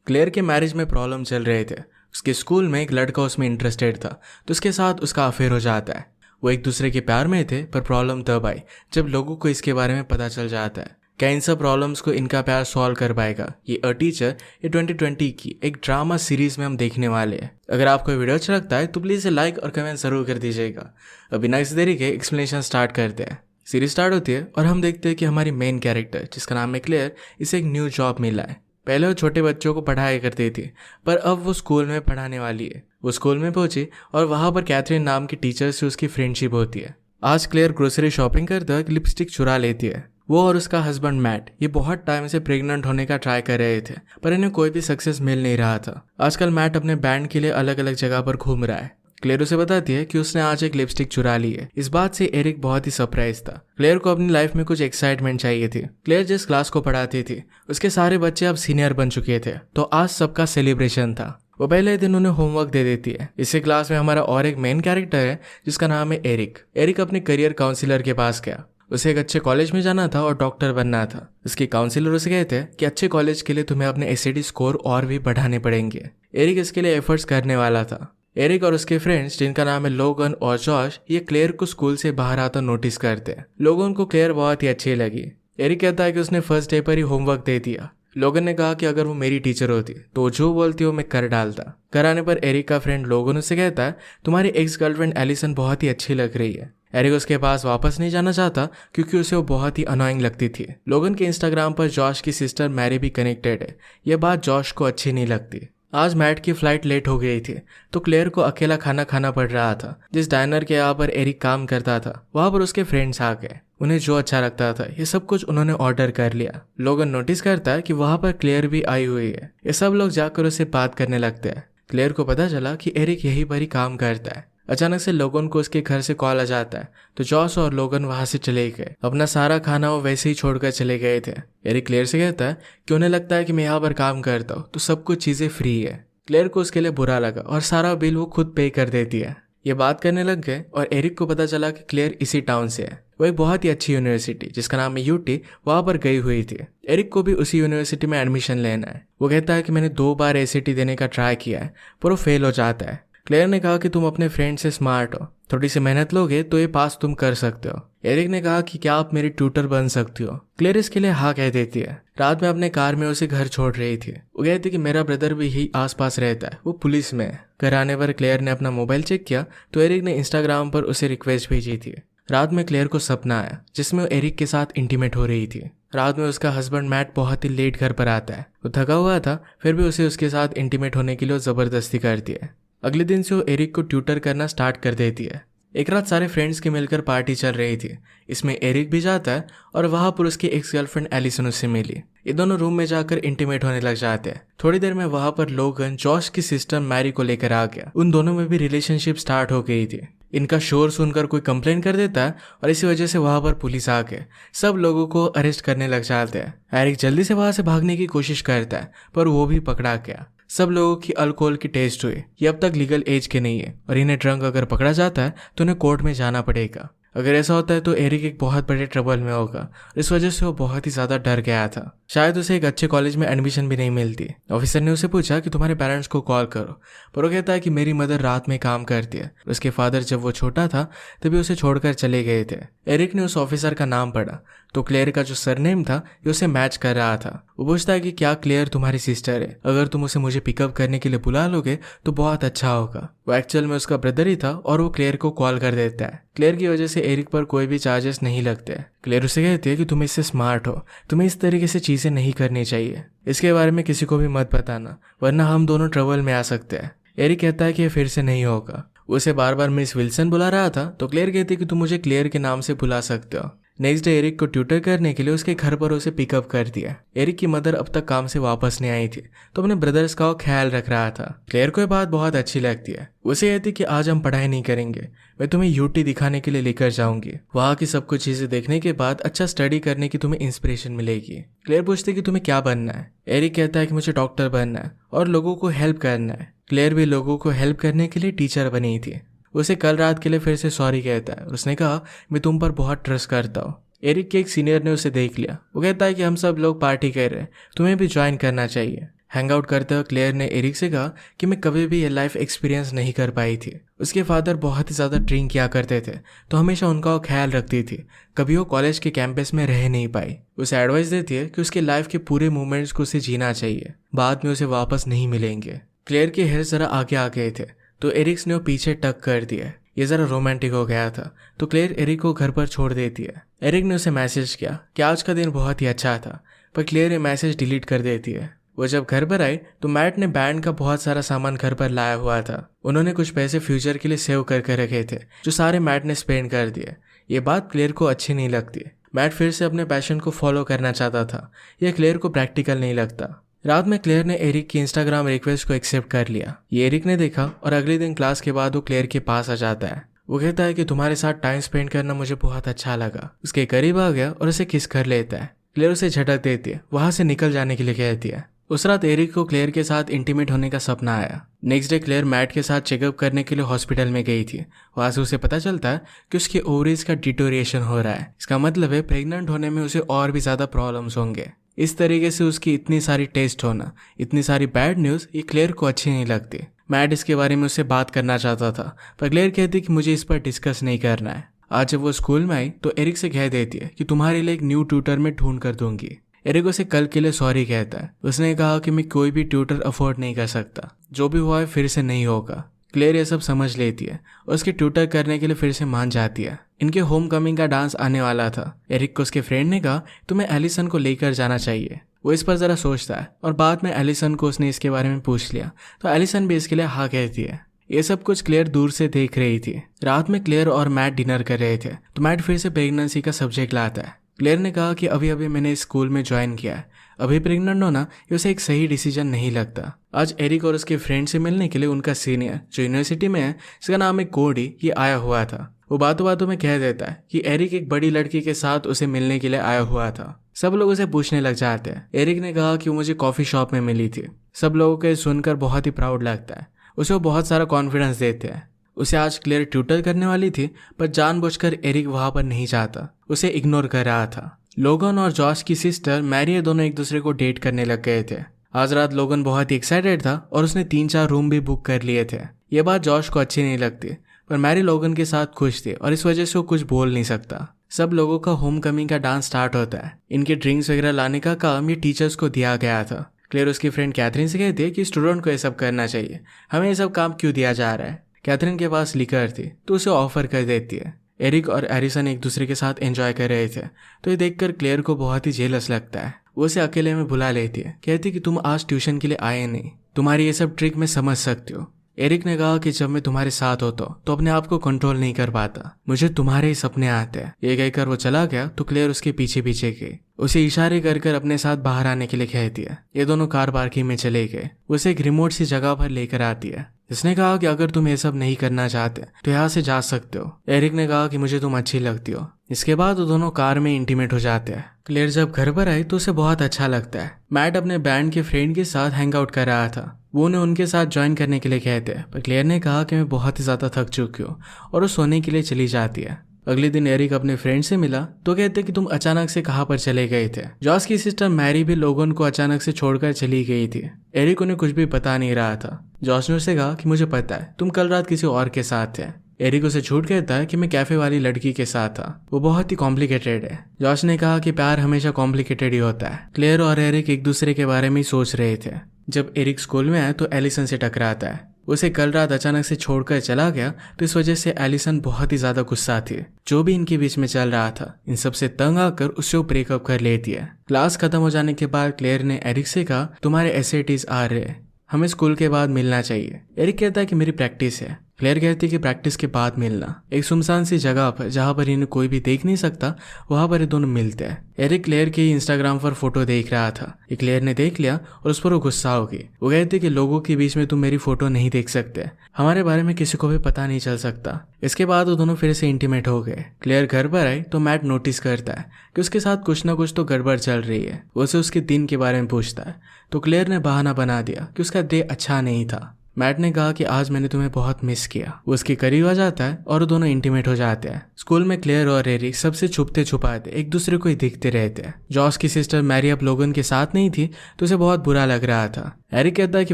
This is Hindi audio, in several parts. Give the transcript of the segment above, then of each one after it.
क्लेयर के मैरिज में प्रॉब्लम चल रहे थे। उसके स्कूल में एक लड़का उसमें इंटरेस्टेड था तो उसके साथ उसका अफेयर हो जाता है। वो एक दूसरे के प्यार में थे, पर प्रॉब्लम तब आई जब लोगों को इसके बारे में पता चल जाता है। क्या इन सब प्रॉब्लम्स को इनका प्यार सॉल्व कर पाएगा? ये अ टीचर ये 2020 की एक ड्रामा सीरीज में हम देखने वाले हैं। अगर आपको वीडियो अच्छा लगता है तो प्लीज़ लाइक और कमेंट ज़रूर कर दीजिएगा। अभी बिना किसी देरी के एक्सप्लेनेशन स्टार्ट करते हैं। सीरीज स्टार्ट होती है और हम देखते हैं कि हमारी मेन कैरेक्टर, जिसका नाम है क्लेयर, इसे एक न्यू जॉब मिला है। पहले वो छोटे बच्चों को पढ़ाया करती थी, पर अब वो स्कूल में पढ़ाने वाली है। वो स्कूल में पहुंची और वहां पर कैथरीन नाम की टीचर से उसकी फ्रेंडशिप होती है। आज क्लेयर ग्रोसरी शॉपिंग करते वक्त लिपस्टिक चुरा लेती है। वो और उसका हस्बैंड मैट ये बहुत टाइम से प्रेग्नेंट होने का ट्राई कर रहे थे, पर इन्हें कोई भी सक्सेस मिल नहीं रहा था। आजकल मैट अपने बैंड के लिए अलग अलग जगह पर घूम रहा है। क्लेयर उसे बताती है कि उसने आज एक लिपस्टिक चुरा ली है। इस बात से एरिक बहुत ही सरप्राइज था। क्लेयर को अपनी लाइफ में कुछ एक्साइटमेंट चाहिए थी। क्लेयर जिस क्लास को पढ़ाती थी उसके सारे बच्चे अब सीनियर बन चुके थे, तो आज सबका सेलिब्रेशन था। वो पहले दिन उन्हें होमवर्क दे देती है। इसी क्लास में हमारा और एक मेन कैरेक्टर है जिसका नाम है एरिक। एरिक अपने करियर काउंसिलर के पास गया। उसे एक अच्छे कॉलेज में जाना था और डॉक्टर बनना था। उसके काउंसिलर उसे कहते हैं कि अच्छे कॉलेज के लिए तुम्हें अपने एसएटी स्कोर और भी बढ़ाने पड़ेंगे। एरिक इसके लिए एफर्ट्स करने वाला था। एरिक और उसके फ्रेंड्स, जिनका नाम है लोगन और जॉश, ये क्लेयर को स्कूल से बाहर आता नोटिस करते हैं। लोगन को क्लेयर बहुत ही अच्छी लगी। एरिक कहता है कि उसने फर्स्ट डे पर ही होमवर्क दे दिया। लोगन ने कहा कि अगर वो मेरी टीचर होती तो जो बोलती हो मैं कर डालता। घर आने पर एरिक का फ्रेंड लोगन उसे कहता है तुम्हारी एक्स गर्लफ्रेंड एलिसन बहुत ही अच्छी लग रही है। एरिक उसके पास वापस नहीं जाना चाहता क्योंकि उसे वो बहुत ही अनोइंग लगती थी। लोगन के इंस्टाग्राम पर जॉश की सिस्टर मैरी भी कनेक्टेड है। यह बात जॉश को अच्छी नहीं लगती। आज मैट की फ्लाइट लेट हो गई थी तो क्लेयर को अकेला खाना खाना पड़ रहा था। जिस डाइनर के यहाँ पर एरिक काम करता था वहां पर उसके फ्रेंड्स आ गए। उन्हें जो अच्छा लगता था ये सब कुछ उन्होंने ऑर्डर कर लिया। लोगन नोटिस करता है कि वहां पर क्लेयर भी आई हुई है। ये सब लोग जाकर उससे बात करने लगते हैं। क्लेयर को पता चला कि एरिक यहीं पर ही काम करता है। अचानक से लोगन को उसके घर से कॉल आ जाता है तो जॉस और लोगन वहां से चले गए। अपना सारा खाना वो वैसे ही छोड़कर चले गए थे। एरिक क्लेयर से कहता है कि उन्हें लगता है कि मैं यहाँ पर काम करता हूँ तो सब कुछ चीजें फ्री है। क्लेयर को उसके लिए बुरा लगा और सारा बिल वो खुद पे कर देती है। ये बात करने लग गए और एरिक को पता चला कि क्लेयर इसी टाउन से है। वो एक बहुत ही अच्छी यूनिवर्सिटी जिसका नाम है यूटी वहां पर गई हुई थी। एरिक को भी उसी यूनिवर्सिटी में एडमिशन लेना है। वो कहता है कि मैंने 2 बार एसीटी देने का ट्राई किया है पर वो फेल हो जाता है। क्लेयर ने कहा कि तुम अपने फ्रेंड से स्मार्ट हो, थोड़ी सी मेहनत लोगे तो ये पास तुम कर सकते हो। एरिक ने कहा कि क्या आप मेरी ट्यूटर बन सकती हो? क्लेयर इसके लिए हाँ कह देती है। रात में अपने कार में उसे घर छोड़ रही थी। वो कहती कि मेरा ब्रदर भी यही आसपास रहता है, वो पुलिस में है। घर आने पर क्लेयर ने अपना मोबाइल चेक किया तो एरिक ने इंस्टाग्राम पर उसे रिक्वेस्ट भेजी थी। रात में क्लेयर को सपना आया जिसमें वो एरिक के साथ इंटीमेट हो रही थी। रात में उसका हस्बैंड मैट बहुत ही लेट घर पर आता है। वो थका हुआ था फिर भी उसे उसके साथ इंटीमेट होने के लिए जबरदस्ती करती है। अगले दिन से वो एरिक को ट्यूटर करना स्टार्ट कर देती है। एक रात सारे फ्रेंड्स के मिलकर पार्टी चल रही थी। इसमें एरिक भी जाता है और वहां पर उसकी एक्स गर्लफ्रेंड एलिसन उससे मिली। ये दोनों रूम में जाकर इंटीमेट होने लग जाते हैं। थोड़ी देर में वहां पर लोगन जॉश की सिस्टर मैरी को लेकर आ गया। उन दोनों में भी रिलेशनशिप स्टार्ट हो गई थी। इनका शोर सुनकर कोई कंप्लेन कर देता है और इसी वजह से वहां पर पुलिस आके सब लोगों को अरेस्ट करने लग जाते हैं। एरिक जल्दी से वहां से भागने की कोशिश करता है पर वो भी पकड़ा गया। सब लोगों की अल्कोहल की टेस्ट हुई। ये अब तक लीगल एज के नहीं है और इन्हें ड्रंक अगर पकड़ा जाता है तो उन्हें कोर्ट में जाना पड़ेगा। अगर ऐसा होता है तो एरिक एक बहुत बड़े ट्रबल में होगा। इस वजह से वो बहुत ही ज्यादा डर गया था। शायद उसे एक अच्छे कॉलेज में एडमिशन भी नहीं मिलती। ऑफिसर ने उसे पूछा कि तुम्हारे पेरेंट्स को कॉल करो, पर वो कहता है कि मेरी मदर रात में काम करती है। उसके फादर जब वो छोटा था तभी उसे छोड़कर चले गए थे। एरिक ने उस ऑफिसर का नाम पढ़ा तो क्लेयर का जो सरनेम था ये उसे मैच कर रहा था। वो पूछता है कि क्या क्लेयर तुम्हारी सिस्टर है? अगर तुम उसे मुझे पिकअप करने के लिए बुला लोगे तो बहुत अच्छा होगा। वो एक्चुअल में उसका ब्रदर ही था और वो क्लेयर को कॉल कर देता है। क्लेयर की वजह से एरिक पर कोई भी चार्जेस नहीं लगते। क्लेयर उसे कहती है कि तुम इससे स्मार्ट हो, तुम्हें इस तरीके से चीजें नहीं करनी चाहिए। इसके बारे में किसी को भी मत बताना वरना हम दोनों ट्रबल में आ सकते हैं। एरिक कहता है कि ये फिर से नहीं होगा। उसे बार बार मिस विल्सन बुला रहा था तो क्लेयर कहती है कि तुम मुझे क्लेयर के नाम से बुला सकते हो। नेक्स्ट डे एरिक को ट्यूटर करने के लिए उसके घर पर उसे पिकअप कर दिया। एरिक की मदर अब तक काम से वापस नहीं आई थी तो अपने ब्रदर्स का ख्याल रख रहा था। क्लेयर को ये बात बहुत अच्छी लगती है। उसे कहती कि आज हम पढ़ाई नहीं करेंगे, मैं तुम्हें यूटी दिखाने के लिए लेकर जाऊंगी। वहाँ की सब कुछ चीजें देखने के बाद अच्छा स्टडी करने की तुम्हें इंस्पिरेशन मिलेगी। क्लेयर पूछती कि तुम्हें क्या बनना है? एरिक कहता है कि मुझे डॉक्टर बनना है और लोगों को हेल्प करना है। क्लेयर भी लोगों को हेल्प करने के लिए टीचर बनी थी। उसे कल रात के लिए फिर से सॉरी कहता है। उसने कहा मैं तुम पर बहुत ट्रस्ट करता हूँ। एरिक के एक सीनियर ने उसे देख लिया। वो कहता है कि हम सब लोग पार्टी कर रहे हैं, तुम्हें भी ज्वाइन करना चाहिए। हैंग आउट करते हुए क्लेयर ने एरिक से कहा कि मैं कभी भी ये लाइफ एक्सपीरियंस नहीं कर पाई थी। उसके फादर बहुत ही ज़्यादा ड्रिंक किया करते थे, तो हमेशा उनका वो ख्याल रखती थी। कभी वो कॉलेज के कैंपस में रह नहीं पाई। उसे एडवाइस देती है कि उसके लाइफ के पूरे मोमेंट्स को उसे जीना चाहिए, बाद में उसे वापस नहीं मिलेंगे। क्लेयर के हेयर ज़रा आगे आ गए थे, तो एरिक्स ने वो पीछे टक कर दिया। ये ज़रा रोमांटिक हो गया था, तो क्लेयर एरिक को घर पर छोड़ देती है। एरिक ने उसे मैसेज किया कि आज का दिन बहुत ही अच्छा था, पर क्लेयर ये मैसेज डिलीट कर देती है। वो जब घर पर आई तो मैट ने बैंड का बहुत सारा सामान घर पर लाया हुआ था। उन्होंने कुछ पैसे फ्यूचर के लिए सेव करके रखे थे, जो सारे मैट ने स्पेंड कर दिए। ये बात क्लेयर को अच्छी नहीं लगती। मैट फिर से अपने पैशन को फॉलो करना चाहता था, यह क्लेयर को प्रैक्टिकल नहीं लगता। रात में क्लेयर ने एरिक की इंस्टाग्राम रिक्वेस्ट को एक्सेप्ट कर लिया। ये एरिक ने देखा और अगले दिन क्लास के बाद वो क्लेयर के पास आ जाता है। वो कहता है कि तुम्हारे साथ टाइम स्पेंड करना मुझे बहुत अच्छा लगा। उसके करीब आ गया और उसे किस कर लेता है। क्लेयर उसे झटक देती है, वहां से निकल जाने के लिए कहती है। उस रात एरिक को क्लेयर के साथ इंटीमेट होने का सपना आया। नेक्स्ट डे क्लेयर मैट के साथ चेकअप करने के लिए हॉस्पिटल में गई थी। वहां से उसे पता चलता है कि उसके ओवरीज का डिटोरिएशन हो रहा है। इसका मतलब है प्रेग्नेंट होने में उसे और भी ज्यादा प्रॉब्लम्स होंगे। इस तरीके से उसकी इतनी सारी टेस्ट होना, इतनी सारी बैड न्यूज़, ये क्लेयर को अच्छी नहीं लगती। मैट इसके बारे में उससे बात करना चाहता था, पर क्लेयर कहती कि मुझे इस पर डिस्कस नहीं करना है। आज जब वो स्कूल में आई तो एरिक से कह देती है कि तुम्हारे लिए एक न्यू ट्यूटर में ढूंढ कर दूंगी। एरिक उसे कल के लिए सॉरी कहता है। उसने कहा कि मैं कोई भी ट्यूटर अफोर्ड नहीं कर सकता, जो भी हुआ है फिर से नहीं होगा। क्लेयर ये सब समझ लेती है और उसके ट्यूटर करने के लिए फिर से मान जाती है। इनके होम कमिंग का डांस आने वाला था। एरिक को उसके फ्रेंड ने कहा तुम्हें एलिसन को लेकर जाना चाहिए। वो इस पर ज़रा सोचता है और बाद में एलिसन को उसने इसके बारे में पूछ लिया, तो एलिसन भी इसके लिए हाँ कहती है। ये सब कुछ क्लेयर दूर से देख रही थी। रात में क्लेयर और मैट डिनर कर रहे थे, तो मैट फिर से प्रेगनेंसी का सब्जेक्ट लाता है। क्लेयर ने कहा कि अभी अभी मैंने इस स्कूल में ज्वाइन किया है, अभी प्रेग्नेंट होना ये उसे एक सही डिसीजन नहीं लगता। आज एरिक और उसके फ्रेंड से मिलने के लिए उनका सीनियर जो यूनिवर्सिटी में है, इसका नाम है कोडी, ये आया हुआ था। वो बातों बातों में कह देता है कि एरिक एक बड़ी लड़की के साथ उसे मिलने के लिए आया हुआ था। सब लोग उसे पूछने लग जाते हैं। एरिक ने कहा कि वो मुझे कॉफी शॉप में मिली थी। सब लोगों को सुनकर बहुत ही प्राउड लगता है। उसे वो बहुत सारा कॉन्फिडेंस देते हैं। उसे आज क्लियर ट्यूटर करने वाली थी, पर जानबूझकर एरिक वहां पर नहीं जाता, उसे इग्नोर कर रहा था। लोगन और जॉश की सिस्टर मैरी दोनों एक दूसरे को डेट करने लग गए थे। आज रात लोगन बहुत ही एक्साइटेड था और उसने 3-4 रूम भी बुक कर लिए थे। ये बात जॉश को अच्छी नहीं लगती, पर मैरी लोगन के साथ खुश थी और इस वजह से वो कुछ बोल नहीं सकता। सब लोगों का होम कमिंग का डांस स्टार्ट होता है। इनके ड्रिंक्स वगैरह लाने का काम ये टीचर्स को दिया गया था। क्लेयर उसकी फ्रेंड कैथरीन से कहती है कि स्टूडेंट को ये सब करना चाहिए, हमें ये सब काम क्यों दिया जा रहा है। कैथरीन के पास लिकर थी तो उसे ऑफर कर देती है। एरिक और एरिसन एक दूसरे के साथ एंजॉय कर रहे थे, तो ये देखकर क्लेयर को बहुत ही जेलस लगता है। वो उसे अकेले में बुला लेती है, कहती कि तुम आज ट्यूशन के लिए आए नहीं, तुम्हारी ये सब ट्रिक मैं समझ सकती हूँ। एरिक ने कहा कि जब मैं तुम्हारे साथ होता हूँ तो अपने आप को कंट्रोल नहीं कर पाता, मुझे तुम्हारे ही सपने आते हैं। ये कहकर वो चला गया तो क्लेयर उसके पीछे पीछे गई, उसे इशारे कर कर अपने साथ बाहर आने के लिए कहती है। ये दोनों कार पार्किंग में चले गए। उसे एक रिमोट सी जगह पर लेकर आती है। इसने कहा कि अगर तुम ये सब नहीं करना चाहते तो यहाँ से जा सकते हो। एरिक ने कहा कि मुझे तुम अच्छी लगती हो। इसके बाद वो दोनों कार में इंटीमेट हो जाते हैं। क्लेयर जब घर पर आई तो उसे बहुत अच्छा लगता है। मैट अपने बैंड के फ्रेंड के साथ हैंग आउट कर रहा था। वो उन्हें उनके साथ ज्वाइन करने के लिए कहते हैं, पर क्लेयर ने कहा कि मैं बहुत ही ज्यादा थक चुकी हूँ और वो सोने के लिए चली जाती है। अगले दिन एरिक अपने फ्रेंड से मिला तो कहते कि तुम अचानक से कहाँ पर चले गए थे। जॉस की सिस्टर मैरी भी लोगन को अचानक से छोड़कर चली गई थी। एरिक उन्हें कुछ भी पता नहीं रहा था। जॉस ने उससे कहा कि मुझे पता है तुम कल रात किसी और के साथ थे। एरिक उसे झूठ कहता है कि मैं कैफे वाली लड़की के साथ था, वो बहुत ही कॉम्प्लिकेटेड है। जॉस ने कहा कि प्यार हमेशा कॉम्प्लिकेटेड ही होता है। क्लेयर और एरिक एक दूसरे के बारे में ही सोच रहे थे। जब एरिक स्कूल में आया तो एलिसन से टकराता है। उसे कल रात अचानक से छोड़कर चला गया, तो इस वजह से एलिसन बहुत ही ज्यादा गुस्सा थी। जो भी इनके बीच में चल रहा था, इन सब से तंग आकर उससे वो ब्रेकअप कर लेती है। क्लास खत्म हो जाने के बाद क्लेयर ने एरिक से कहा तुम्हारे एसएटीज आ रहे हैं, हमें स्कूल के बाद मिलना चाहिए। एरिक कहता है कि मेरी प्रैक्टिस है। क्लेयर कहती है कि प्रैक्टिस के बाद मिलना। एक सुनसान सी जगह पर जहाँ पर इन्हें कोई भी देख नहीं सकता, वहां पर ये दोनों मिलते हैं। एरिक क्लेयर की इंस्टाग्राम पर फोटो देख रहा था। ये क्लेयर ने देख लिया और उस पर वो गुस्सा हो गई। वो कहती कि लोगों के बीच में तुम मेरी फोटो नहीं देख सकते, हमारे बारे में किसी को भी पता नहीं चल सकता। इसके बाद वो दोनों फिर से इंटीमेट हो गए। क्लेयर घर पर आई तो मैट नोटिस करता है कि उसके साथ कुछ ना कुछ तो गड़बड़ चल रही है। वो उसे उसके दिन के बारे में पूछता है तो क्लेयर ने बहाना बना दिया कि उसका डे अच्छा नहीं था। मैट ने कहा कि आज मैंने तुम्हें बहुत मिस किया। वो उसके करीब आ जाता है और दोनों इंटीमेट हो जाते हैं। स्कूल में क्लेयर और एरिक सबसे छुपते छुपाते एक दूसरे को ही दिखते रहते हैं। जॉस की सिस्टर मैरी अब लोगन के साथ नहीं थी तो उसे बहुत बुरा लग रहा था। एरिक कहता है कि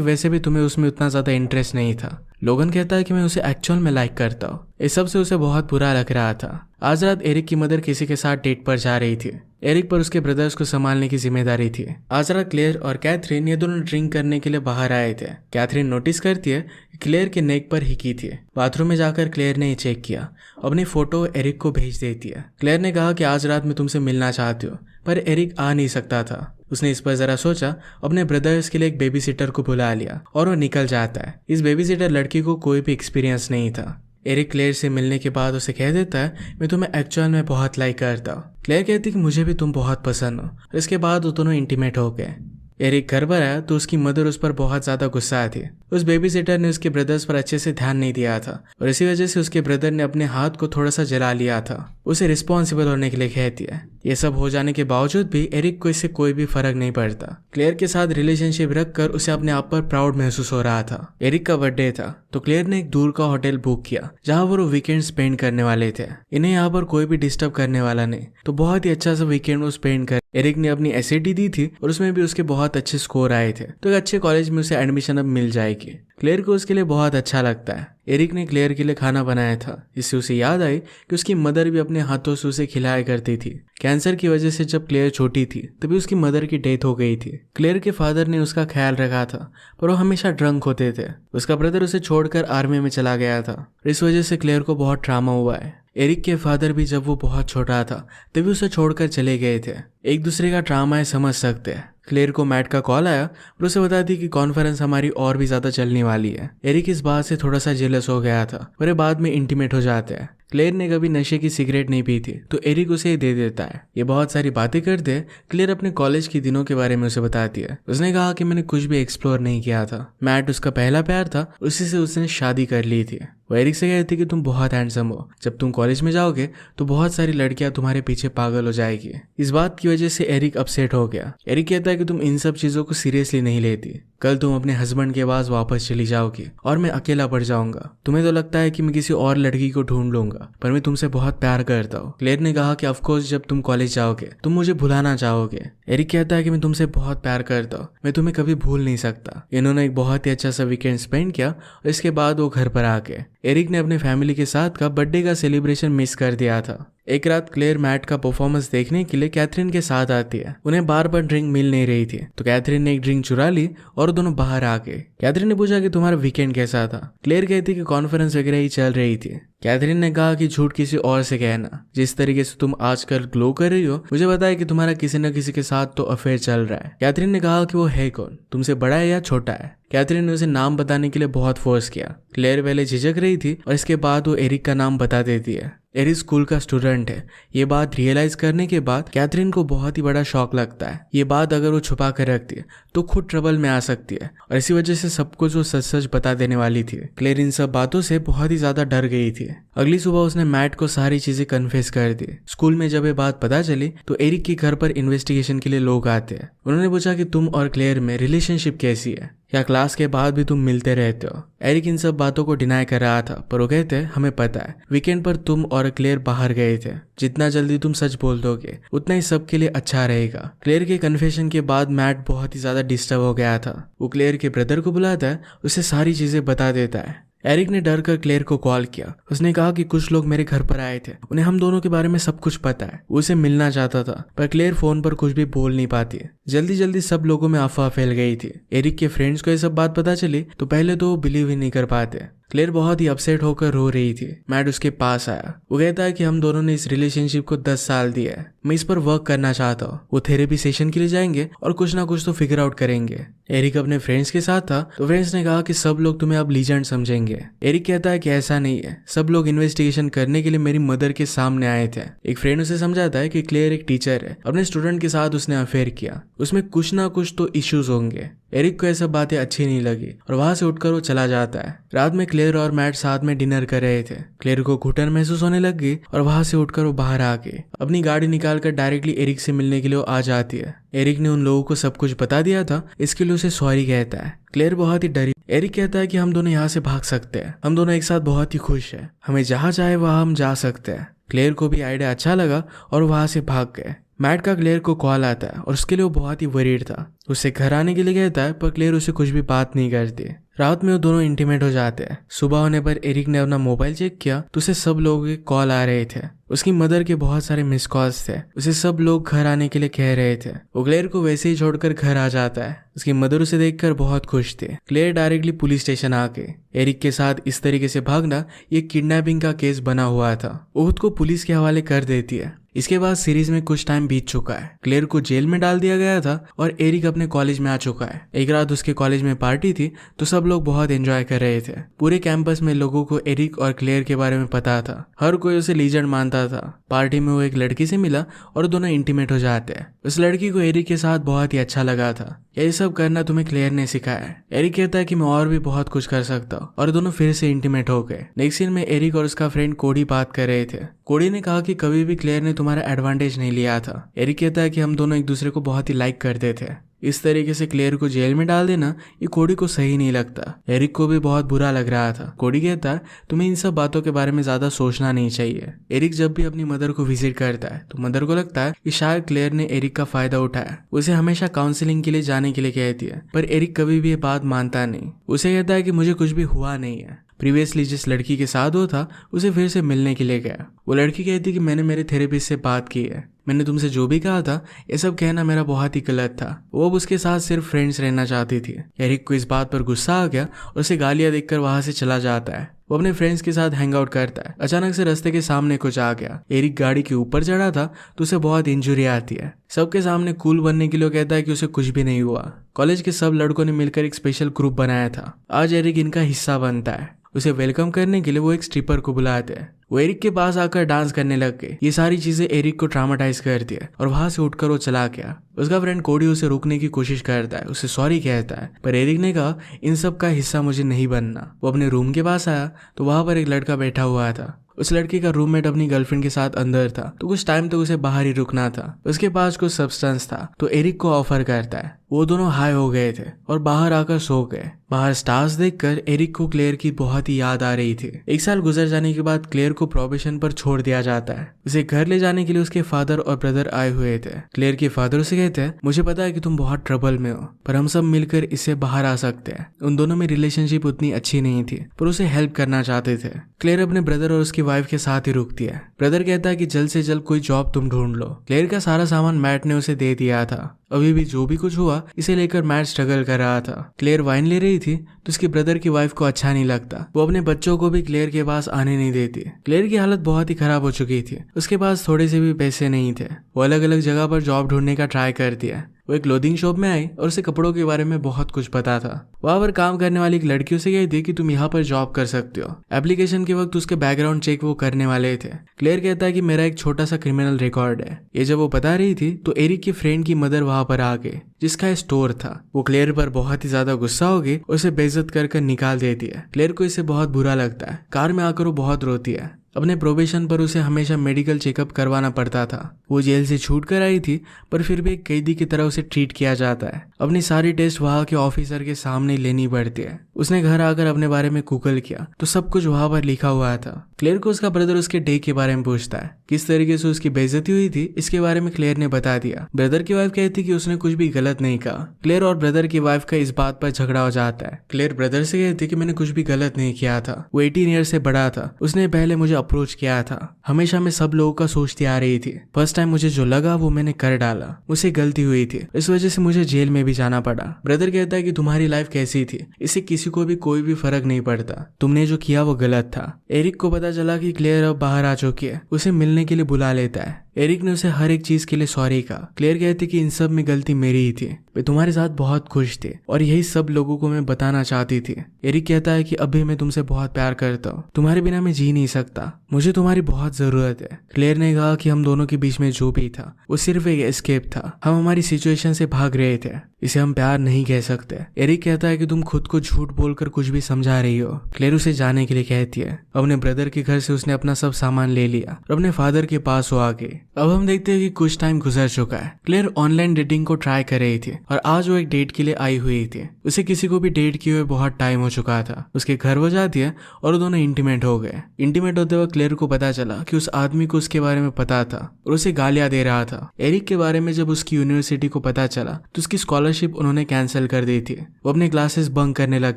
वैसे भी तुम्हें उसमें उतना ज्यादा इंटरेस्ट नहीं था। लोगन कहता है कि मैं उसे एक्चुअल में लाइक करता हूँ। इस सब से उसे बहुत बुरा लग रहा था। आज रात एरिक की मदर किसी के साथ डेट पर जा रही थी। एरिक पर उसके ब्रदर्स को संभालने की जिम्मेदारी थी। आज रात क्लेयर और कैथरीन ये दोनों ड्रिंक करने के लिए बाहर आए थे। कैथरीन नोटिस करती है कि क्लेयर के नेक पर हिकी थी। बाथरूम में जाकर क्लेयर ने चेक किया। अपनी फोटो एरिक को भेज देती है। क्लेयर ने कहा कि आज रात मैं तुमसे मिलना चाहती हूँ, पर एरिक आ नहीं सकता था। उसने इस पर जरा सोचा, अपने ब्रदर्स के लिए एक बेबी सिटर को बुला लिया और वो निकल जाता है। इस बेबी सिटर लड़की को कोई भी एक्सपीरियंस नहीं था। एरिक क्लेयर से मिलने के बाद उसे कह देता है, मैं तुम्हें एक्चुअल में बहुत लाइक करता हूँ। क्लेयर कहती कि मुझे भी तुम बहुत पसंद हो। इसके बाद वो दोनों इंटीमेट हो गए। एरिक घर पर आया तो उसकी मदर उस पर बहुत ज्यादा गुस्सा थी। उस बेबी सिटर ने उसके ब्रदर्स पर अच्छे से ध्यान नहीं दिया था और इसी वजह से उसके ब्रदर ने अपने हाथ को थोड़ा सा जला लिया था। उसे रिस्पॉन्सिबल होने के लिए कहती है। ये सब हो जाने के बावजूद भी एरिक को इससे कोई भी फर्क नहीं पड़ता। क्लेयर के साथ रिलेशनशिप रखकर उसे अपने आप पर प्राउड महसूस हो रहा था। एरिक का बर्थडे था तो क्लेयर ने एक दूर का होटल बुक किया जहाँ वो वीकेंड स्पेंड करने वाले थे। इन्हें यहाँ पर कोई भी डिस्टर्ब करने वाला नहीं, तो बहुत ही अच्छा सा वीकेंड वो स्पेंड कर। एरिक ने अपनी एसएटी दी थी और उसमें भी उसके बहुत अच्छे स्कोर आए थे, तो एक अच्छे कॉलेज में उसे एडमिशन अब मिल जाएगी। क्लेयर को उसके लिए बहुत अच्छा लगता है। एरिक ने क्लेयर के लिए खाना बनाया था। इससे उसे याद आई कि उसकी मदर भी अपने हाथों से उसे खिलाया करती थी। कैंसर की वजह से जब क्लेयर छोटी थी तभी उसकी मदर की डेथ हो गई थी। क्लेयर के फादर ने उसका ख्याल रखा था, पर वो हमेशा ड्रंक होते थे। उसका ब्रदर उसे छोड़कर आर्मी में चला गया था। इस वजह से क्लेयर को बहुत ट्रामा हुआ है। एरिक के फादर भी जब वो बहुत छोटा था तभी उसे छोड़कर चले गए थे। एक दूसरे का ट्रामा है समझ सकते हैं। क्लेयर को मैट का कॉल आया और उसे बता दी कि कॉन्फ्रेंस हमारी और भी ज्यादा चलने वाली है। एरिक इस बात से थोड़ा सा जेलस हो गया था और ये बाद में इंटीमेट हो जाते हैं। क्लेयर ने कभी नशे की सिगरेट नहीं पी थी तो एरिक उसे दे देता है। ये बहुत सारी बातें करते क्लेयर अपने कॉलेज के दिनों के बारे में उसे बताती है। उसने कहा कि मैंने कुछ भी एक्सप्लोर नहीं किया था। मैट उसका पहला प्यार था, उसी से उसने शादी कर ली थी। वो एरिक से कहती कि तुम बहुत हैंडसम हो। जब तुम कॉलेज में जाओगे तो बहुत सारी लड़कियां तुम्हारे पीछे पागल हो जाएगी। इस बात की वजह से एरिक अपसेट हो गया। एरिक कहता है कि तुम इन सब चीजों को सीरियसली नहीं लेती। कल तुम अपने हस्बैंड के पास वापस चली जाओगी और मैं अकेला पड़ जाऊंगा। तुम्हें तो लगता है कि मैं किसी और लड़की को ढूंढ लूंगा, पर मैं तुमसे बहुत प्यार करता हूँ। क्लेयर ने कहा कि ऑफकोर्स जब तुम कॉलेज जाओगे तुम मुझे भुलाना चाहोगे। एरिक कहता है कि मैं तुमसे बहुत प्यार करता हूँ, मैं तुम्हें कभी भूल नहीं सकता। इन्होंने एक बहुत ही अच्छा सा वीकेंड स्पेंड किया और इसके बाद वो घर पर आ गए। एरिक ने अपने फैमिली के साथ का बर्थडे का सेलिब्रेशन मिस कर दिया था। एक रात क्लेयर मैट का परफॉर्मेंस देखने के लिए कैथरीन के साथ आती है। उन्हें बार बार ड्रिंक मिल नहीं रही थी तो कैथरीन ने एक ड्रिंक चुरा ली और दोनों बाहर आ गए। कैथरीन ने पूछा कि तुम्हारा वीकेंड कैसा था। क्लेयर कहती कि कॉन्फ्रेंस वगैरह ही चल रही थी। कैथरीन ने कहा कि झूठ किसी और से कहना। जिस तरीके से तुम आजकल ग्लो कर रही हो मुझे पता है कि तुम्हारा किसी न किसी के साथ तो अफेयर चल रहा है। कैथरीन ने कहा कि वो है कौन, तुमसे बड़ा है या छोटा है। कैथरीन ने उसे नाम बताने के लिए बहुत फोर्स किया। क्लेयर पहले झिझक रही थी और इसके बाद वो एरिक का नाम बता देती है। एरिक स्कूल का स्टूडेंट है। ये बात रियलाइज करने के बाद कैथरीन को बहुत ही बड़ा शॉक लगता है। ये बात अगर वो छुपा कर रखती है तो खुद ट्रबल में आ सकती है और इसी वजह से सब कुछ वो सच सच बता देने वाली थी। क्लेयर इन सब बातों से बहुत ही ज्यादा डर गई थी। अगली सुबह उसने मैट को सारी चीजें कन्फेस कर दी। स्कूल में जब ये बात पता चली तो एरिक के घर पर इन्वेस्टिगेशन के लिए लोग आते हैं। उन्होंने पूछा कि तुम और क्लेयर में रिलेशनशिप कैसी है, क्या क्लास के बाद भी तुम मिलते रहते हो। एरिक इन सब बातों को डिनाई कर रहा था पर वो कहते हमें पता है वीकेंड पर तुम और क्लेयर बाहर गए थे। जितना जल्दी तुम सच बोल दोगे उतना ही सबके लिए अच्छा रहेगा। क्लेयर के कन्फेशन के बाद मैट बहुत ही ज्यादा डिस्टर्ब हो गया था। वो क्लेयर के ब्रदर को बुलाता है, उसे सारी चीजें बता देता है। एरिक ने डर कर क्लेयर को कॉल किया। उसने कहा कि कुछ लोग मेरे घर पर आए थे, उन्हें हम दोनों के बारे में सब कुछ पता है। वो उसे मिलना चाहता था पर क्लेयर फोन पर कुछ भी बोल नहीं पाती। जल्दी जल्दी सब लोगों में अफवाह फैल गई थी। एरिक के फ्रेंड्स को ये सब बात पता चली तो पहले तो वो बिलीव ही नहीं कर पाते। क्लेयर बहुत ही अपसेट होकर रो रही थी। मैट उसके पास आया। वो कहता है कि हम दोनों ने इस रिलेशनशिप को 10 साल दिया है, मैं इस पर वर्क करना चाहता हूँ। वो थेरेपी सेशन के लिए जाएंगे और कुछ ना कुछ तो फिगर आउट करेंगे। एरिक अपने फ्रेंड्स के साथ था तो फ्रेंड्स ने कहा कि सब लोग तुम्हें अब लीजेंड समझेंगे। एरिक कहता है कि ऐसा नहीं है, सब लोग इन्वेस्टिगेशन करने के लिए मेरी मदर के सामने आए थे। एक फ्रेंड उसे समझाता है कि क्लेयर एक टीचर है, अपने स्टूडेंट के साथ उसने अफेयर किया, उसमें कुछ ना कुछ तो इश्यूज होंगे। एरिक को ये सब बातें अच्छी नहीं लगी और वहां से उठकर वो चला जाता है। रात में क्लेयर और मैट साथ में डिनर कर रहे थे। क्लेयर को घुटन महसूस होने लग गई और वहां से उठकर वो बाहर आके अपनी गाड़ी निकालकर डायरेक्टली एरिक से मिलने के लिए आ जाती है। एरिक ने उन लोगों को सब कुछ बता दिया था, इसके लिए उसे सॉरी कहता है। क्लेयर बहुत ही डरी। एरिक कहता है कि हम दोनों यहाँ से भाग सकते हैं, हम दोनों एक साथ बहुत ही खुश हैं, हमें जहाँ चाहे वहाँ हम जा सकते हैं। क्लेयर को भी आइडिया अच्छा लगा और वहां से भाग गए। मैट का क्लेयर को कॉल आता है और उसके लिए वो बहुत ही वरीड था। उससे घर आने के लिए कहता है पर क्लेयर उसे कुछ भी बात नहीं करती। रात में वो दोनों इंटीमेट हो जाते हैं। सुबह होने पर एरिक ने अपना मोबाइल चेक किया तो उसे सब लोगों के कॉल आ रहे थे। उसकी मदर के बहुत सारे मिस कॉल्स थे। उसे सब लोग घर आने के लिए कह रहे थे। वो क्लेयर को वैसे ही छोड़कर घर आ जाता है। उसकी मदर उसे देखकर बहुत खुश थे। क्लेयर डायरेक्टली पुलिस स्टेशन आके एरिक के साथ इस तरीके से भागना ये किडनैपिंग का केस बना हुआ था, वो खुद को पुलिस के हवाले कर देती है। इसके बाद सीरीज में कुछ टाइम बीत चुका है। क्लेयर को जेल में डाल दिया गया था और एरिक अपने कॉलेज में आ चुका है। एक रात उसके कॉलेज में पार्टी थी तो सब लोग बहुत एंजॉय कर रहे थे। पूरे कैंपस में लोगों को एरिक और क्लेयर के बारे में पता था। हर कोई उसे लीजेंड मानता था। पार्टी में वो एक लड़की से मिला और दोनों इंटीमेट हो जाते हैं। उस लड़की को एरिक के साथ बहुत ही अच्छा लगा था। ये सब करना तुम्हें क्लेयर ने सिखाया है। एरिक कहता है कि मैं और भी बहुत कुछ कर सकता हूँ और दोनों फिर से इंटीमेट हो गए। नेक्स्ट सीन में एरिक और उसका फ्रेंड कोडी बात कर रहे थे। कोडी ने कहा कि कभी भी क्लेयर ने तुम्हारा एडवांटेज नहीं लिया था। एरिक कहता है कि हम दोनों एक दूसरे को बहुत ही लाइक करते थे। इस तरीके से क्लेयर को जेल में डाल देना ये कोडी को सही नहीं लगता। एरिक को भी बहुत बुरा लग रहा था। कोडी कहता है तुम्हें इन सब बातों के बारे में ज्यादा सोचना नहीं चाहिए। एरिक जब भी अपनी मदर को विजिट करता है तो मदर को लगता है कि शायद क्लेयर ने एरिक का फायदा उठाया। उसे हमेशा काउंसलिंग के लिए जाने के लिए कहती है पर एरिक कभी भी ये बात मानता नहीं। उसे कहता है कि मुझे कुछ भी हुआ नहीं है। प्रीवियसली जिस लड़की के साथ वो था उसे फिर से मिलने के लिए गया। वो लड़की कहती कि मैंने मेरे थेरेपिस्ट से बात की है, मैंने तुमसे जो भी कहा था ये सब कहना मेरा बहुत ही गलत था। वो अब उसके साथ सिर्फ फ्रेंड्स रहना चाहती थी। एरिक को इस बात पर गुस्सा आ गया और उसे गालियां देकर वहां से चला जाता है। वो अपने फ्रेंड्स के साथ हैंग आउट करता है। अचानक से रास्ते के सामने कुछ आ गया। एरिक गाड़ी के ऊपर चढ़ा था तो उसे बहुत इंजुरी आती है। सबके सामने कूल बनने के लिए कहता है कि उसे कुछ भी नहीं हुआ। कॉलेज के सब लड़कों ने मिलकर एक स्पेशल ग्रुप बनाया था। आज एरिक इनका हिस्सा बनता है। उसे वेलकम करने के लिए वो एक स्ट्रिपर को बुलाते हैं। वो एरिक के पास आकर डांस करने लग गए। ये सारी चीजें एरिक को ट्रामाटाइज करती है और वहां से उठकर वो चला गया। उसका फ्रेंड कोडी उसे रोकने की कोशिश करता है, उसे सॉरी कहता है पर एरिक ने कहा इन सब का हिस्सा मुझे नहीं बनना। वो अपने रूम के पास आया तो वहां पर एक लड़का बैठा हुआ था। उस लड़की का रूममेट अपनी गर्लफ्रेंड के साथ अंदर था तो कुछ टाइम तक उसे बाहर ही रुकना था। उसके पास कुछ सब्सटेंस था तो एरिक को ऑफर करता है। वो दोनों हाई हो गए थे और बाहर आकर सो गए। बाहर स्टार्स देखकर एरिक को क्लेयर की बहुत ही याद आ रही थी। एक साल गुजर जाने के बाद क्लेयर को प्रोबेशन पर छोड़ दिया जाता है। उसे घर ले जाने के लिए उसके फादर और ब्रदर आए हुए थे। क्लेयर के फादर उसे कहते हैं मुझे पता है कि तुम बहुत ट्रबल में हो पर हम सब मिलकर इससे बाहर आ सकते हैं। उन दोनों में रिलेशनशिप उतनी अच्छी नहीं थी पर उसे हेल्प करना चाहते थे। क्लेयर अपने ब्रदर और उसकी वाइफ के साथ ही रुकती है। ब्रदर कहता है कि जल्द से जल्द कोई जॉब तुम ढूंढ लो। क्लेयर का सारा सामान मैट ने उसे दे दिया था। अभी भी जो भी कुछ हुआ इसे लेकर मैट स्ट्रगल कर रहा था। क्लेयर वाइन ले रही थी तो उसकी ब्रदर की वाइफ को अच्छा नहीं लगता। वो अपने बच्चों को भी क्लेयर के पास आने नहीं देती। क्लेयर की हालत बहुत ही खराब हो चुकी थी। उसके पास थोड़े से भी पैसे नहीं थे। वो अलग अलग जगह पर जॉब ढूंढने का ट्राई करती है। वो एक क्लोथिंग शॉप में आई और उसे कपड़ों के बारे में बहुत कुछ पता था। वहां पर काम करने वाली एक लड़की उसे कहती कि तुम यहाँ पर जॉब कर सकते हो। एप्लीकेशन के वक्त उसके बैकग्राउंड चेक वो करने वाले थे। क्लेयर कहता है कि मेरा एक छोटा सा क्रिमिनल रिकॉर्ड है। ये जब वो बता रही थी तो एरिक की फ्रेंड की मदर वहां पर आ गई जिसका स्टोर था। वो क्लेयर पर बहुत ही ज्यादा गुस्सा हो गई, उसे बेइज्जत कर निकाल देती है। क्लेयर को इससे बहुत बुरा लगता है। कार में आकर वो बहुत रोती है। अपने प्रोबेशन पर उसे हमेशा मेडिकल चेकअप करवाना पड़ता था। वो जेल से छूट कर आई थी पर फिर भी एक कैदी की तरह उसे ट्रीट किया जाता है। अपनी सारी टेस्ट वहां के ऑफिसर के सामने लेनी पड़ती है। उसने घर आकर अपने बारे में गूगल किया तो सब कुछ वहां पर लिखा हुआ था। क्लेयर को उसका ब्रदर उसके डे के बारे में पूछता है। किस तरीके से उसकी बेइज्जती हुई थी इसके बारे में क्लेयर ने बता दिया। ब्रदर की वाइफ कहती कि उसने कुछ भी गलत नहीं कहा। क्लेयर और ब्रदर की वाइफ का इस बात पर झगड़ा हो जाता है। क्लेयर ब्रदर से कहती कि मैंने कुछ भी गलत नहीं किया था। वो 18 ईयर से बड़ा था। उसने पहले मुझे अप्रोच किया था। हमेशा मैं सब लोगों का सोचती आ रही थी। फर्स्ट टाइम मुझे जो लगा वो मैंने कर डाला। मुझसे गलती हुई थी, इस वजह से मुझे जेल में भी जाना पड़ा। ब्रदर कहता है कि तुम्हारी लाइफ कैसी थी इससे किसी को भी कोई भी फर्क नहीं पड़ता। तुमने जो किया वो गलत था। एरिक को पता चला कि क्लेयर अब बाहर आ चुकी है। उसे मिलने के लिए बुला लेता है। एरिक ने उसे हर एक चीज के लिए सॉरी कहा। क्लेयर कहती कि इन सब में गलती मेरी ही थी, मैं तुम्हारे साथ बहुत खुश थी और यही सब लोगों को मैं बताना चाहती थी। एरिक कहता है कि अभी मैं तुमसे बहुत प्यार करता हूँ, तुम्हारे बिना मैं जी नहीं सकता, मुझे तुम्हारी बहुत जरूरत है। क्लेयर ने कहा कि हम दोनों के बीच में जो भी था वो सिर्फ एक एस्केप था, हम हमारी सिचुएशन से भाग रहे थे, इसे हम प्यार नहीं कह सकते। एरिक कहता है कि तुम खुद को झूठ बोलकर कुछ भी समझा रही हो। क्लेयर उसे जाने के लिए कहती है। अपने ब्रदर के घर से उसने अपना सब सामान ले लिया और अपने फादर के पास वो आ गई। अब हम देखते हैं कि कुछ टाइम गुजर चुका है। क्लेयर ऑनलाइन डेटिंग को ट्राई कर रही थी और आज वो एक डेट के लिए आई हुई थी। उसे किसी को भी डेट किए हुए बहुत टाइम हो चुका था। उसके घर वो जाती है और वो दोनों इंटीमेट हो गए। इंटीमेट होते वक्त क्लेयर को पता चला कि उस आदमी को उसके बारे में पता था और उसे गालियां दे रहा था। एरिक के बारे में जब उसकी यूनिवर्सिटी को पता चला तो उसकी स्कॉलरशिप उन्होंने कैंसिल कर दी थी। वो अपने क्लासेस बंक करने लग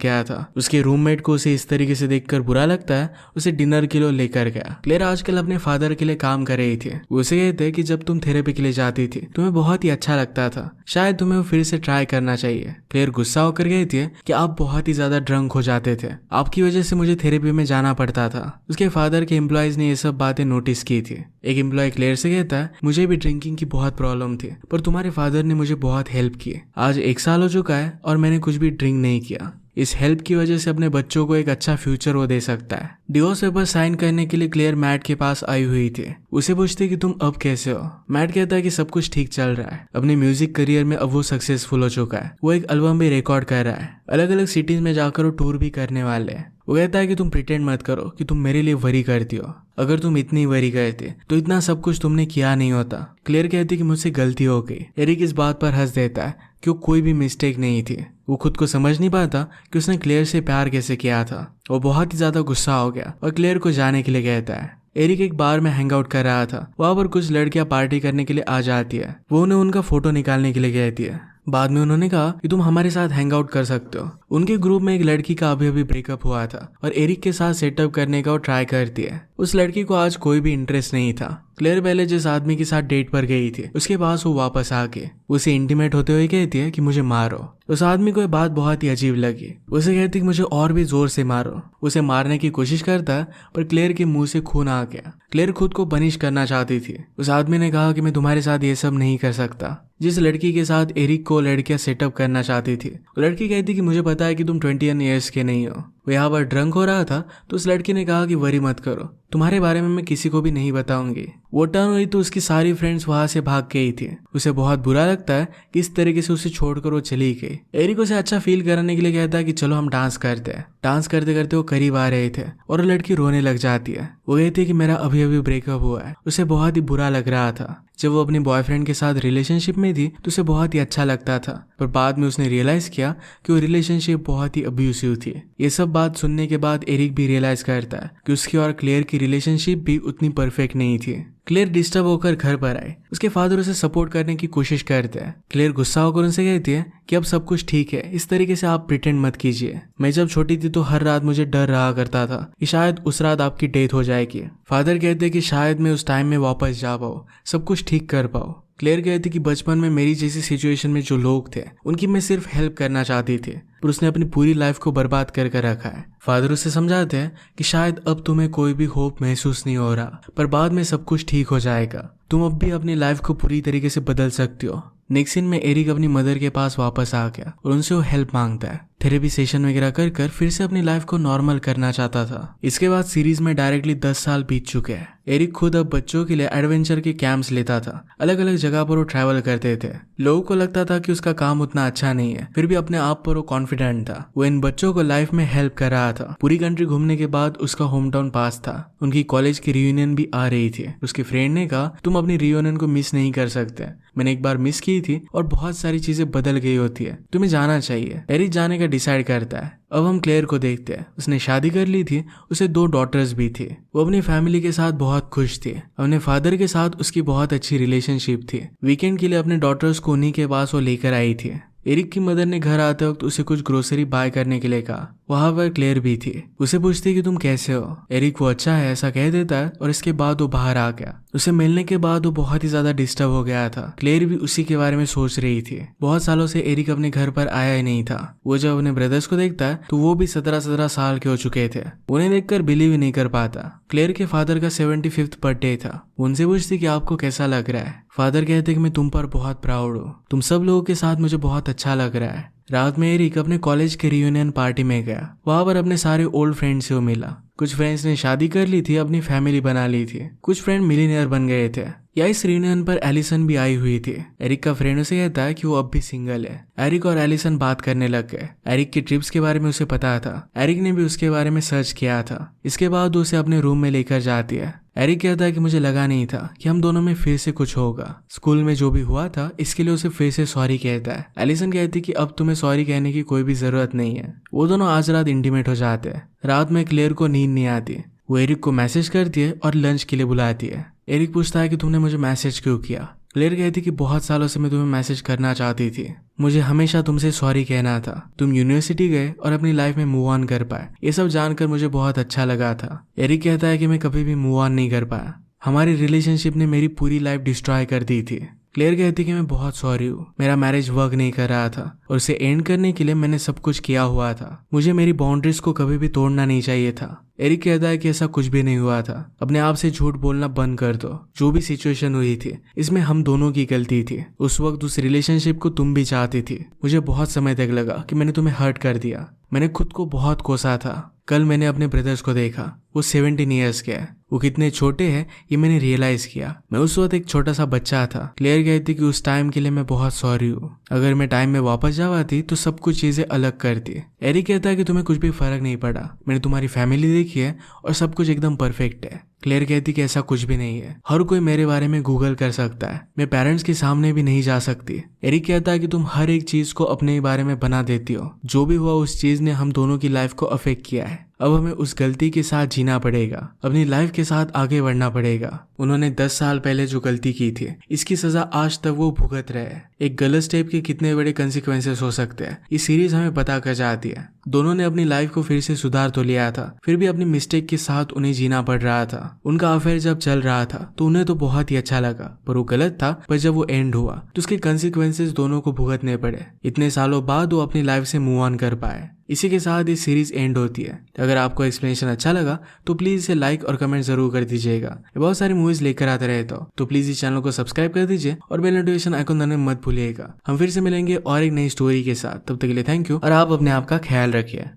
गया था। उसके रूममेट को उसे इस तरीके से देखकर बुरा लगता है, उसे डिनर के लिए लेकर गया। क्लेयर आजकल अपने फादर के लिए काम कर रही थी। वो उसे कहते कि जब तुम थेरेपी के लिए जाती थी तुम्हें बहुत ही अच्छा लगता था, शायद तुम्हें वो फिर से ट्राई करना चाहिए। क्लेयर गुस्सा होकर कहती है कि आप बहुत ही ज्यादा ड्रंक हो जाते थे, आपकी वजह से मुझे थेरेपी में जाना पड़ता था। उसके फादर के एम्प्लॉयज ने ये सब बातें नोटिस की थी। एक एम्प्लॉय क्लेयर से कहता है मुझे भी ड्रिंकिंग की बहुत प्रॉब्लम थी, पर तुम्हारे फादर ने मुझे बहुत हेल्प की। आज 1 साल हो चुका है और मैंने कुछ भी ड्रिंक नहीं किया। इस हेल्प की वजह से अपने बच्चों को एक अच्छा फ्यूचर वो दे सकता है। डिवोर्स पेपर साइन करने के लिए क्लेयर मैट के पास आई हुई थी। उसे पूछती कि तुम अब कैसे हो। मैट कहता है कि सब कुछ ठीक चल रहा है, अपने म्यूजिक करियर में अब वो सक्सेसफुल हो चुका है। वो एक एल्बम भी रिकॉर्ड कर रहा है, अलग अलग सिटीज में जाकर वो टूर भी करने वाले हैं। वो कहता है कि तुम प्रिटेंड मत करो कि तुम मेरे लिए वरी करती हो, अगर तुम इतनी वरी करते तो इतना सब कुछ तुमने किया नहीं होता। क्लेयर कहती कि मुझसे गलती हो गई। एरिक इस बात पर हंस देता है कि वो कोई भी मिस्टेक नहीं थी। वो खुद को समझ नहीं पाता कि उसने क्लेयर से प्यार कैसे किया था। वो बहुत ही ज्यादा गुस्सा हो गया और क्लेयर को जाने के लिए कहता है। एरिक एक बार में हैंग आउट कर रहा था, वहां पर कुछ लड़कियां पार्टी करने के लिए आ जाती है। वो उन्हें उनका फोटो निकालने के लिए कहती है। बाद में उन्होंने कहा कि तुम हमारे साथ हैंग आउट कर सकते हो। उनके ग्रुप में एक लड़की का अभी ब्रेकअप हुआ था और एरिक के साथ सेटअप करने का वो ट्राई करती है। उस लड़की को आज कोई भी इंटरेस्ट नहीं था। क्लेयर पहले जिस आदमी के साथ डेट पर गई थी उसके पास वो वापस आके उसे इंटीमेट होते हुए कहती है कि मुझे मारो। उस आदमी को ये बात बहुत ही अजीब लगी। उसे कहती कि मुझे और भी जोर से मारो। उसे मारने की कोशिश करता है पर क्लेयर के मुंह से खून आ गया। क्लेयर खुद को पनिश करना चाहती थी। उस आदमी ने कहा कि मैं तुम्हारे साथ ये सब नहीं कर सकता। जिस लड़की के साथ एरिक को लड़कियां सेटअप करना चाहती थी, लड़की कहती कि मुझे पता है कि तुम 21 ईयर्स के नहीं हो। वो यहाँ पर ड्रंक हो रहा था तो उस लड़की ने कहा कि वरी मत करो, तुम्हारे बारे में मैं किसी को भी नहीं बताऊंगी। वो टर्न हुई तो उसकी सारी फ्रेंड्स वहां से भाग गई थी। उसे बहुत बुरा लगता है कि इस तरीके से उसे छोड़कर वो चली गई। एरिक उसे अच्छा फील कराने के लिए कहता है कि चलो हम डांस करते हैं। डांस करते करते वो करीब आ रहे थे और वो लड़की रोने लग जाती है। वो कहती है कि मेरा अभी ब्रेकअप हुआ है। उसे बहुत ही बुरा लग रहा था। जब वो अपने बॉयफ्रेंड के साथ रिलेशनशिप में थी तो उसे बहुत ही अच्छा लगता था, पर बाद में उसने रियलाइज किया कि वो रिलेशनशिप बहुत ही अब्यूसिव थी। ये सब बात सुनने के बाद एरिक भी रियलाइज करता है कि उसकी और क्लेयर की रिलेशनशिप भी उतनी परफेक्ट नहीं थी। क्लेयर डिस्टर्ब होकर घर पर आई। उसके फादर उसे सपोर्ट करने की कोशिश करते हैं। क्लेयर गुस्सा होकर उनसे कहती है कि अब सब कुछ ठीक है, इस तरीके से आप प्रिटेंड मत कीजिए। मैं जब छोटी थी तो हर रात मुझे डर रहा करता था कि शायद उस रात आपकी डेथ हो जाएगी। फादर कहते हैं कि शायद मैं उस टाइम में वापस जा पाऊँ, सब कुछ ठीक कर पाऊँ। क्लेयर कहती कि बचपन में मेरी जैसी सिचुएशन में जो लोग थे उनकी मैं सिर्फ हेल्प करना चाहती थी, पर उसने अपनी पूरी लाइफ को बर्बाद कर रखा है। फादर उसे समझाते हैं कि शायद अब तुम्हें कोई भी होप महसूस नहीं हो रहा, पर बाद में सब कुछ ठीक हो जाएगा। तुम अब भी अपनी लाइफ को पूरी तरीके से बदल सकती हो। नेक्स्ट सीन में एरिक अपनी मदर के पास वापस आ गया और उनसे वो हेल्प मांगता है। थेरेपी सेशन वगैरह कर फिर से अपनी लाइफ को नॉर्मल करना चाहता था। इसके बाद सीरीज में डायरेक्टली 10 साल बीत चुके हैं। एरिक खुद अब बच्चों के लिए एडवेंचर के कैंप्स लेता था। अलग अलग जगह पर वो ट्रैवल करते थे। लोगों को लगता था कि उसका काम उतना अच्छा नहीं है, फिर भी अपने आप पर वो कॉन्फिडेंट था। वो इन बच्चों को लाइफ में हेल्प कर रहा था। पूरी कंट्री घूमने के बाद उसका होम टाउन पास था। उनकी कॉलेज की रियूनियन भी आ रही थी। उसके फ्रेंड ने कहा तुम अपनी रियूनियन को मिस नहीं कर सकते, मैंने एक बार मिस की थी और बहुत सारी चीजें बदल गई होती है, तुम्हें जाना चाहिए। एरिक जाने का डिसाइड करता है। अब हम क्लेयर को देखते हैं। उसने शादी कर ली थी, उसे 2 डॉटर्स भी थी। वो अपनी फैमिली के साथ बहुत खुश थी। अपने फादर के साथ उसकी बहुत अच्छी रिलेशनशिप थी। वीकेंड के लिए अपने डॉटर्स को उन्हीं के पास वो लेकर आई थी। एरिक की मदर ने घर आते वक्त उसे कुछ ग्रोसरी बाय करने के लिए कहा। वहां पर क्लेयर भी थी। उसे पूछती कि तुम कैसे हो। एरिक वो अच्छा है ऐसा कह देता है और इसके बाद वो बाहर आ गया। उसे मिलने के बाद वो बहुत ही ज्यादा डिस्टर्ब हो गया था। क्लेयर भी उसी के बारे में सोच रही थी। बहुत सालों से एरिक अपने घर पर आया ही नहीं था। वो जब अपने ब्रदर्स को देखता है तो वो भी 17 साल के हो चुके थे। उन्हें देखकर बिलीव ही नहीं कर पाता। क्लेयर के फादर का 75th बर्थडे था। उनसे पूछती कि आपको कैसा लग रहा है। फादर कहते कि मैं तुम पर बहुत प्राउड हूँ, तुम सब लोगों के साथ मुझे बहुत अच्छा लग रहा है। रात में एरिक अपने कॉलेज के रियूनियन पार्टी में गया। वहां पर अपने सारे ओल्ड फ्रेंड्स से वो मिला। कुछ फ्रेंड्स ने शादी कर ली थी, अपनी फैमिली बना ली थी। कुछ फ्रेंड मिलीनियर बन गए थे। या इस रियूनियन पर एलिसन भी आई हुई थी। एरिक का फ्रेंड उसे कहता है कि वो अब भी सिंगल है। एरिक और एलिसन बात करने लग गए। एरिक की ट्रिप्स के बारे में उसे पता था। एरिक ने भी उसके बारे में सर्च किया था। इसके बाद उसे अपने रूम में लेकर जाती है। एरिक कहता है कि मुझे लगा नहीं था कि हम दोनों में फिर से कुछ होगा। स्कूल में जो भी हुआ था इसके लिए उसे फिर से सॉरी कहता है। एलिसन कहती कि अब तुम्हें सॉरी कहने की कोई भी जरूरत नहीं है। वो दोनों आज रात इंटीमेट हो जाते हैं। रात में क्लेयर को नींद नहीं आती। वो एरिक को मैसेज करती है और लंच के लिए बुलाती है। एरिक पूछता है कि तुमने मुझे मैसेज क्यों किया। क्लेयर कहती कि बहुत सालों से मैं तुम्हें मैसेज करना चाहती थी, मुझे हमेशा तुमसे सॉरी कहना था। तुम यूनिवर्सिटी गए और अपनी लाइफ में मूव ऑन कर पाए, ये सब जानकर मुझे बहुत अच्छा लगा था। एरिक कहता है कि मैं कभी भी मूव ऑन नहीं कर पाया। हमारी रिलेशनशिप ने मेरी पूरी लाइफ डिस्ट्रॉय कर दी थी। क्लेयर कहती कि मैं बहुत सॉरी हूँ, मेरा मैरिज वर्क नहीं कर रहा था और उसे एंड करने के लिए मैंने सब कुछ किया हुआ था। मुझे मेरी बाउंड्रीज को कभी भी तोड़ना नहीं चाहिए था। एरिक कहता है कि ऐसा कुछ भी नहीं हुआ था। अपने आप से झूठ बोलना बंद कर दो। जो भी सिचुएशन हुई थी इसमें हम दोनों की गलती थी। उस वक्त उस रिलेशनशिप को तुम भी चाहती थी। मुझे बहुत समय तक लगा कि मैंने तुम्हें हर्ट कर दिया। मैंने खुद को बहुत कोसा था। कल मैंने अपने ब्रदर्स को देखा, वो 17 ईयर्स के है। वो कितने छोटे हैं ये मैंने रियलाइज किया। मैं उस वक्त एक छोटा सा बच्चा था। क्लेयर कहती कि उस टाइम के लिए मैं बहुत सॉरी हूँ। अगर मैं टाइम में वापस जाती तो सब कुछ चीजें अलग करती। एरिक कहता है कि तुम्हें कुछ भी फर्क नहीं पड़ा। मैंने तुम्हारी फैमिली देखी है और सब कुछ एकदम परफेक्ट है। क्लेयर कहती कि ऐसा कुछ भी नहीं है। हर कोई मेरे बारे में गूगल कर सकता है। मैं पेरेंट्स के सामने भी नहीं जा सकती। एरिक कहता है कि तुम हर एक चीज को अपने बारे में बना देती हो। जो भी हुआ उस चीज ने हम दोनों की लाइफ को अफेक्ट किया है। अब हमें उस गलती के साथ जीना पड़ेगा, अपनी लाइफ के साथ आगे बढ़ना पड़ेगा। उन्होंने 10 साल पहले जो गलती की थी इसकी सजा आज तक वो भुगत रहे हैं। एक गलत स्टेप के कितने बड़े कंसिक्वेंसेस हो सकते हैं ये सीरीज हमें पता कर जाती है। दोनों ने अपनी लाइफ को फिर से सुधार तो लिया था, फिर भी अपनी मिस्टेक के साथ उन्हें जीना पड़ रहा था। उनका अफेयर जब चल रहा था तो उन्हें तो बहुत ही अच्छा लगा, पर वो गलत था। पर जब वो एंड हुआ तो उसके कंसिक्वेंसेस दोनों को भुगतने पड़े। इतने सालों बाद वो अपनी लाइफ से मूव ऑन कर पाए। इसी के साथ ये सीरीज एंड होती है। अगर आपको एक्सप्लेनेशन अच्छा लगा तो प्लीज इसे लाइक और कमेंट जरूर कर दीजिएगा। बहुत सारी मूवीज लेकर आते रहता हूँ, तो प्लीज इस चैनल को सब्सक्राइब कर दीजिए और बेल नोटिफिकेशन आइकन दबाना मत भूलिएगा। हम फिर से मिलेंगे और एक नई स्टोरी के साथ। तब तक के लिए थैंक यू और आप अपने आप का ख्याल रखिए।